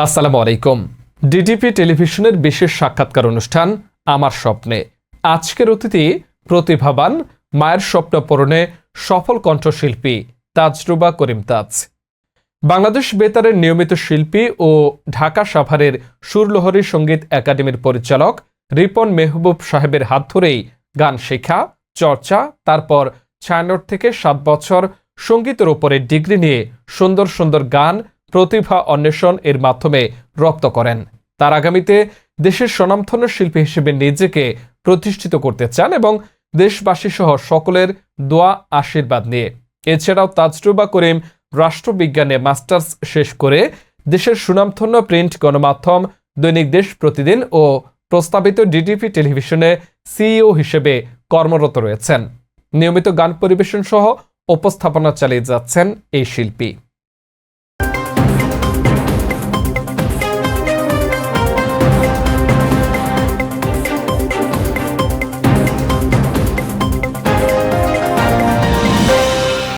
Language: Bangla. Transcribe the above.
আসসালামু আলাইকুম। ডিটিপি টেলিভিশনের বিশেষ সাক্ষাৎকার অনুষ্ঠান আমার স্বপ্নে আজকের অতিথি প্রতিভাবান মায়ের স্বপ্ন পূরণে সফল কণ্ঠশিল্পী তাজরুবা করিম তাজ। বাংলাদেশ বেতারের নিয়মিত শিল্পী ও ঢাকা সাভারের সুরলহরী সঙ্গীত একাডেমির পরিচালক রিপন মেহবুব সাহেবের হাত ধরেই গান শেখা, চর্চা, তারপর 6 থেকে 7 বছর সঙ্গীতের উপরে ডিগ্রি নিয়ে সুন্দর সুন্দর গান প্রতিভা অন্বেষণ এর মাধ্যমে রপ্ত করেন। তার আগামীতে দেশের স্বনামধন্য শিল্পী হিসেবে নিজেকে প্রতিষ্ঠিত করতে চান এবং দেশবাসী সহ সকলের দোয়া আশীর্বাদ নিয়ে। এছাড়াও তাজরুবা করিম রাষ্ট্রবিজ্ঞানে মাস্টার্স শেষ করে দেশের সুনামধন্য প্রিন্ট গণমাধ্যম দৈনিক দেশ প্রতিদিন ও প্রস্তাবিত ডিটিপি টেলিভিশনে সিইও হিসেবে কর্মরত রয়েছেন। নিয়মিত গান পরিবেশন সহ উপস্থাপনা চালিয়ে যাচ্ছেন এই শিল্পী।